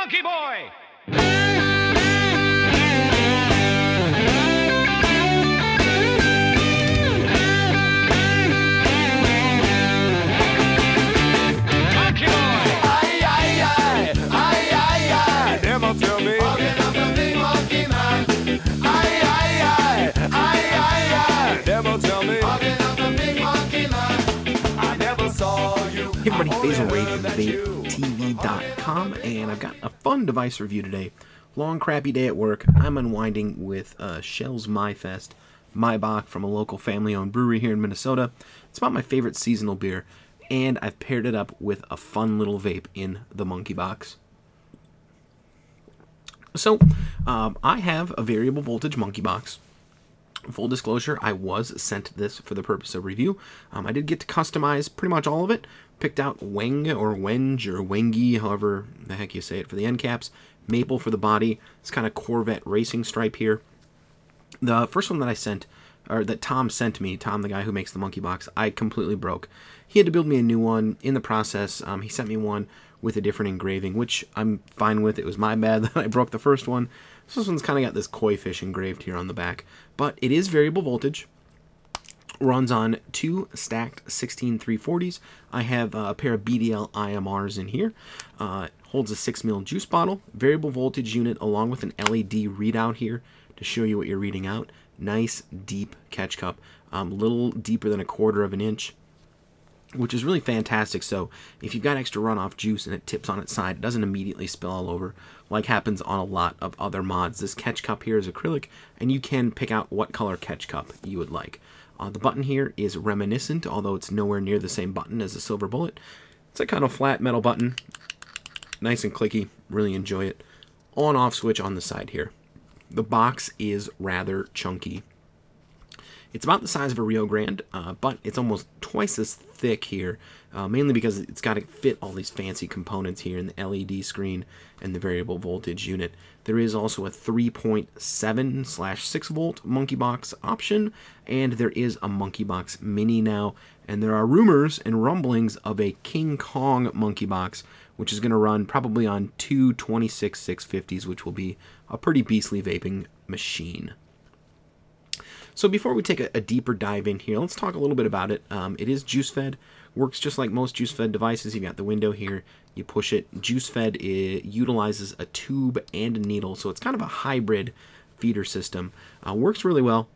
Monkey Boy! Hey everybody, Basilray from VapeTV.com, and I've got a fun device review today. Long crappy day at work. I'm unwinding with Shell's My Fest, my Bock from a local family-owned brewery here in Minnesota. It's about my favorite seasonal beer, and I've paired it up with a fun little vape in the MONKEYBoxx. So, I have a variable voltage MONKEYBoxx. Full disclosure, I was sent this for the purpose of review. I did get to customize pretty much all of it. Picked out Weng or Wenge or Wengi, however the heck you say it, for the end caps. Maple for the body. It's kind of Corvette racing stripe here. The first one that I sent, or that Tom sent me, Tom, the guy who makes the MONKEYBoxx, I completely broke. He had to build me a new one. In the process, he sent me one with a different engraving, which I'm fine with. It was my bad that I broke the first one. This one's kind of got this koi fish engraved here on the back. But it is variable voltage. Runs on 2 stacked 16-340s. I have a pair of BDL IMRs in here. Holds a 6ml juice bottle. Variable voltage unit along with an LED readout here to show you what you're reading out. Nice deep catch cup. Little deeper than 1/4 of an inch, which is really fantastic. So if you've got extra runoff juice and it tips on its side, it doesn't immediately spill all over like happens on a lot of other mods. This catch cup here is acrylic, and you can pick out what color catch cup you would like. The button here is reminiscent, although it's nowhere near the same button as the Silver Bullet. It's a kind of flat metal button. Nice and clicky. Really enjoy it. On-off switch on the side here. The box is rather chunky. It's about the size of a Rio Grande, but it's almost twice as thick here, mainly because it's got to fit all these fancy components here in the LED screen and the variable voltage unit. There is also a 3.7/6 volt MONKEYBoxx option, and there is a MONKEYBoxx Mini now, and there are rumors and rumblings of a King Kong MONKEYBoxx, which is going to run probably on 2 26/650s, which will be a pretty beastly vaping machine. So before we take a deeper dive in here, let's talk a little bit about it. It is juice-fed. Works just like most juice-fed devices. You've got the window here. You push it. Juice-fed, it utilizes a tube and a needle, so it's kind of a hybrid feeder system. Works really well.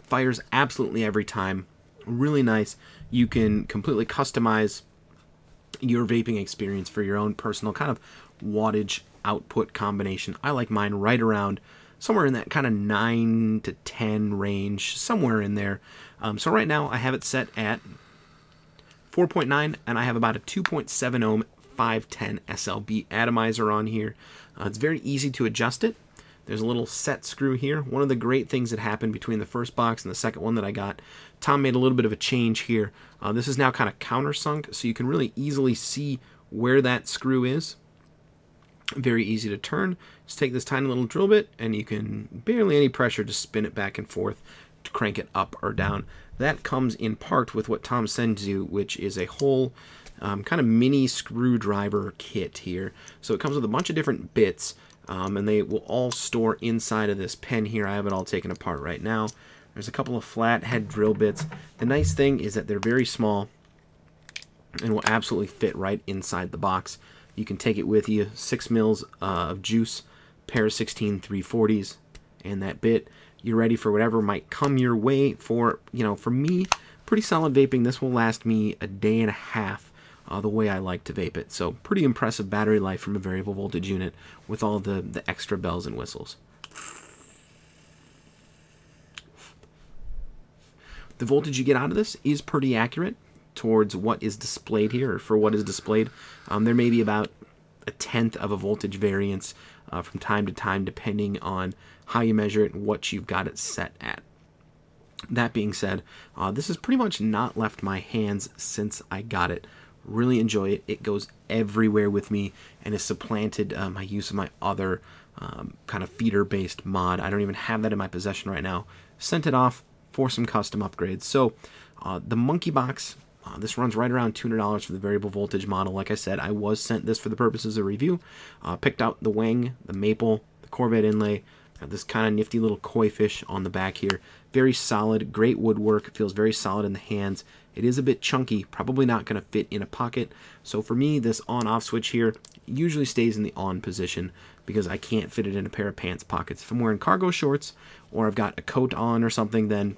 Fires absolutely every time. Really nice. You can completely customize your vaping experience for your own personal kind of wattage output combination. I like mine right around somewhere in that kind of 9 to 10 range, somewhere in there. So right now I have it set at 4.9, and I have about a 2.7 ohm 510 SLB atomizer on here. It's very easy to adjust it. There's a little set screw here. One of the great things that happened between the first box and the second one that I got, Tom made a little bit of a change here. This is now kind of countersunk, so you can really easily see where that screw is. Very easy to turn. Just take this tiny little drill bit, and you can barely any pressure to spin it back and forth to crank it up or down. That comes in part with what Tom sends you, which is a whole kind of mini screwdriver kit here. So it comes with a bunch of different bits, and they will all store inside of this pen here. I have it all taken apart right now. There's a couple of flat head drill bits. The nice thing is that they're very small and will absolutely fit right inside the box. You can take it with you. 6 mils of juice, pair of 16-340s, and that bit. You're ready for whatever might come your way. For me, pretty solid vaping. This will last me a day and a half the way I like to vape it. So pretty impressive battery life from a variable voltage unit with all the extra bells and whistles. The voltage you get out of this is pretty accurate towards what is displayed here, or for what is displayed. There may be about 1/10 of a voltage variance from time to time, depending on how you measure it and what you've got it set at. That being said, this has pretty much not left my hands since I got it. Really enjoy it. It goes everywhere with me and has supplanted my use of my other kind of feeder-based mod. I don't even have that in my possession right now. Sent it off for some custom upgrades. So the MONKEYBoxx This runs right around $200 for the variable voltage model. Like I said, I was sent this for the purposes of review. Picked out the wang, the maple, the Corvette inlay. Got this kind of nifty little koi fish on the back here. Very solid, great woodwork. Feels very solid in the hands. It is a bit chunky, probably not going to fit in a pocket. So for me, this on-off switch here usually stays in the on position because I can't fit it in a pair of pants pockets. If I'm wearing cargo shorts or I've got a coat on or something, then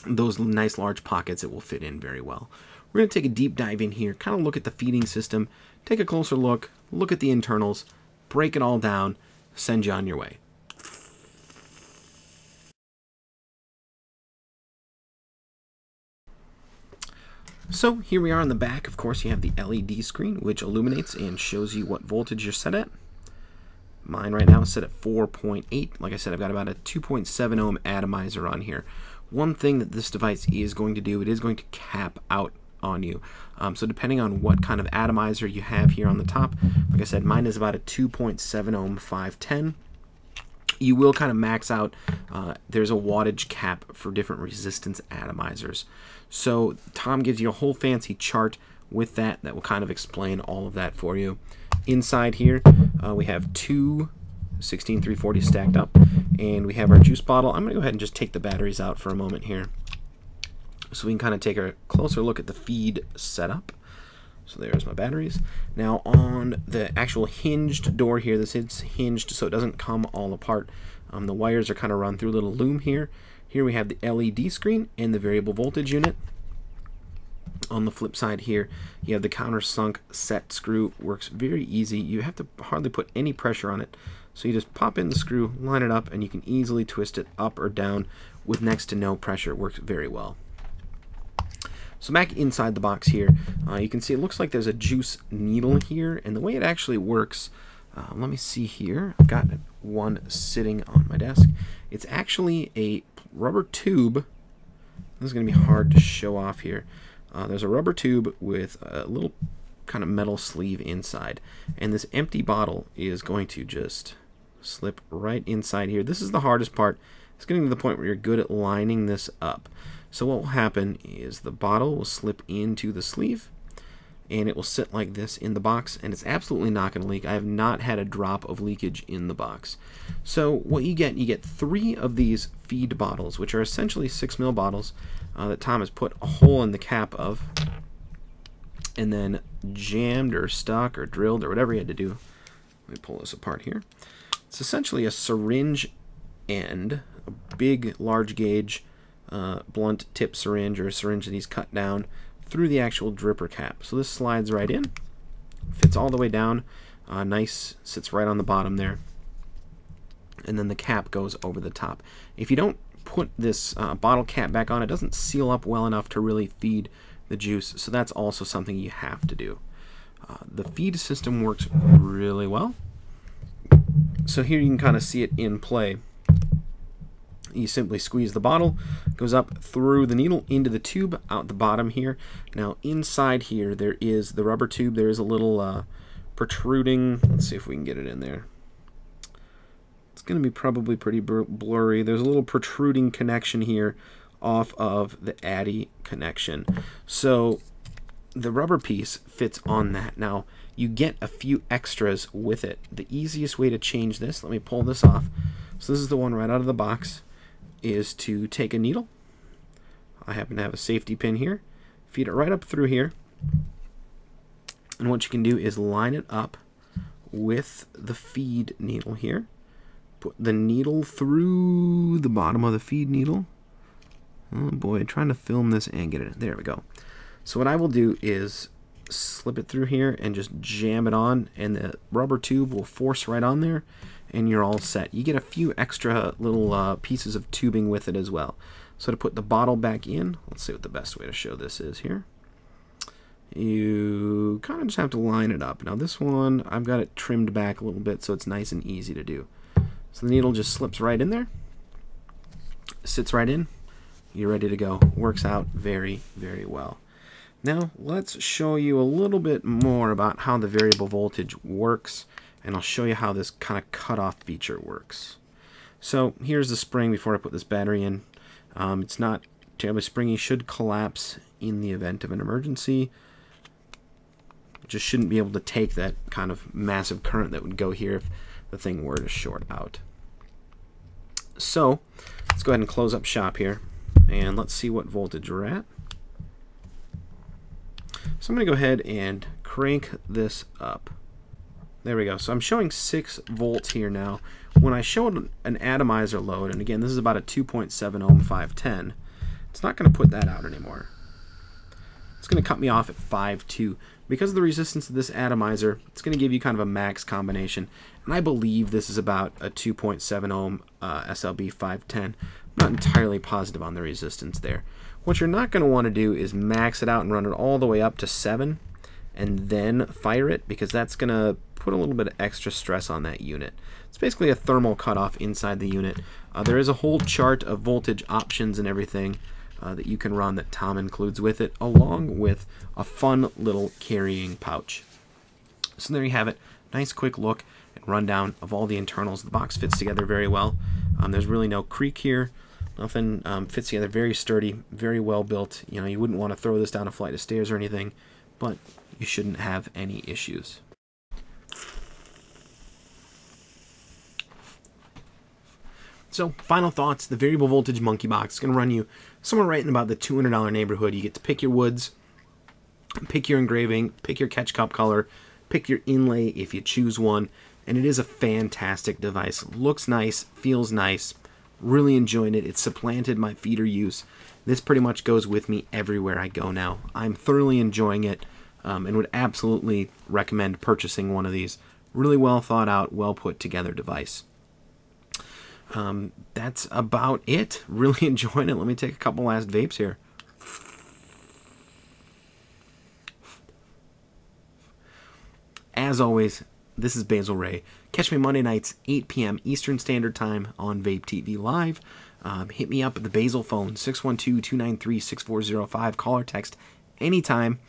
those nice large pockets it will fit in very well. We're going to take a deep dive in here, kind of look at the feeding system, take a closer look at the internals, break it all down, send you on your way. So here we are on the back. Of course, you have the LED screen, which illuminates and shows you what voltage you're set at. Mine right now is set at 4.8. Like I said, I've got about a 2.7 ohm atomizer on here. One thing that this device is going to do, it is going to cap out on you. So depending on what kind of atomizer you have here on the top, like I said, mine is about a 2.7 ohm 510. You will kind of max out. There's a wattage cap for different resistance atomizers. So Tom gives you a whole fancy chart with that will kind of explain all of that for you. Inside here, we have two 16340 stacked up, and we have our juice bottle. I'm going to go ahead and just take the batteries out for a moment here so we can kind of take a closer look at the feed setup. So there's my batteries. Now on the actual hinged door here, this is hinged so it doesn't come all apart. The wires are kind of run through a little loom here. Here we have the LED screen and the variable voltage unit. On the flip side here, you have the countersunk set screw. Works very easy. You have to hardly put any pressure on it. So you just pop in the screw, line it up, and you can easily twist it up or down with next to no pressure. It works very well. So back inside the box here, you can see it looks like there's a juice needle here, and the way it actually works, let me see here. I've got one sitting on my desk. It's actually a rubber tube. This is going to be hard to show off here. There's a rubber tube with a little kind of metal sleeve inside, and this empty bottle is going to just slip right inside here. This is the hardest part. It's getting to the point where you're good at lining this up. So what will happen is the bottle will slip into the sleeve, and it will sit like this in the box, and it's absolutely not going to leak. I have not had a drop of leakage in the box. So what you get 3 of these feed bottles, which are essentially 6 ml bottles that Tom has put a hole in the cap of, and then jammed or stuck or drilled or whatever he had to do. Let me pull this apart here. It's essentially a syringe end, a big, large gauge, blunt tip syringe, or a syringe that he's cut down through the actual dripper cap. So this slides right in, fits all the way down, nice, sits right on the bottom there, and then the cap goes over the top. If you don't put this bottle cap back on, it doesn't seal up well enough to really feed the juice, so that's also something you have to do. The feed system works really well. So here you can kind of see it in play. You simply squeeze the bottle, goes up through the needle into the tube out the bottom here. Now inside here there is the rubber tube. There is a little protruding, let's see if we can get it in there. It's going to be probably pretty blurry. There's a little protruding connection here off of the Addy connection. So the rubber piece fits on that. Now you get a few extras with it. The easiest way to change this, let me pull this off. So this is the one right out of the box, is to take a needle. I happen to have a safety pin here. Feed it right up through here. And what you can do is line it up with the feed needle here. Put the needle through the bottom of the feed needle. Oh boy, trying to film this and get it in. There we go. So what I will do is slip it through here and just jam it on, and the rubber tube will force right on there, and you're all set. You get a few extra little pieces of tubing with it as well. So to put the bottle back in, let's see what the best way to show this is here. You kind of just have to line it up. Now this one, I've got it trimmed back a little bit so it's nice and easy to do. So the needle just slips right in there, sits right in, you're ready to go. Works out very, very well. Now let's show you a little bit more about how the variable voltage works, and I'll show you how this kind of cutoff feature works. So here's the spring before I put this battery in. It's not terribly springy, should collapse in the event of an emergency. It just shouldn't be able to take that kind of massive current that would go here if the thing were to short out. So let's go ahead and close up shop here, and let's see what voltage we're at. So I'm going to go ahead and crank this up. There we go. So I'm showing 6 volts here now. When I showed an atomizer load, and again, this is about a 2.7 ohm 510, it's not going to put that out anymore. It's going to cut me off at 5.2. Because of the resistance of this atomizer, it's going to give you kind of a max combination. And I believe this is about a 2.7 ohm SLB 510. I'm not entirely positive on the resistance there. What you're not going to want to do is max it out and run it all the way up to 7 and then fire it, because that's going to put a little bit of extra stress on that unit. It's basically a thermal cutoff inside the unit. There is a whole chart of voltage options and everything that you can run that Tom includes with it, along with a fun little carrying pouch. So there you have it. Nice quick look and rundown of all the internals. The box fits together very well. There's really no creak here. Nothing. Fits together very sturdy, very well built. You know, you wouldn't want to throw this down a flight of stairs or anything, but you shouldn't have any issues. So, final thoughts. The variable voltage MONKEYBoxx is going to run you somewhere right in about the $200 neighborhood. You get to pick your woods, pick your engraving, pick your catch cup color, pick your inlay if you choose one, and it is a fantastic device. Looks nice, feels nice, really enjoying it. It's supplanted my feeder use. This pretty much goes with me everywhere I go now. I'm thoroughly enjoying it, and would absolutely recommend purchasing one of these. Really well thought out, well put together device. That's about it. Really enjoying it. Let me take a couple last vapes here. As always, this is Basilray. Catch me Monday nights, 8 p.m. Eastern Standard Time on Vape TV Live. Hit me up at the Basil phone, 612-293-6405. Call or text anytime.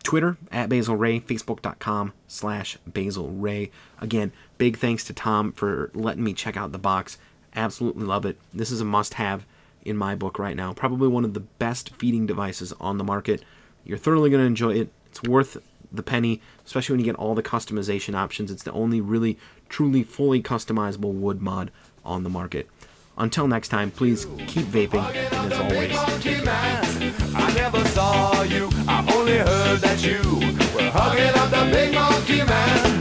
Twitter, @Basilray, Facebook.com/Basilray. Again, big thanks to Tom for letting me check out the box. Absolutely love it. This is a must-have in my book right now. Probably one of the best feeding devices on the market. You're thoroughly going to enjoy it. It's worth the penny, especially when you get all the customization options. It's the only really, truly, fully customizable wood mod on the market. Until next time, please keep vaping, and as always, I never saw you, I only heard that you were hugging up the big monkey man.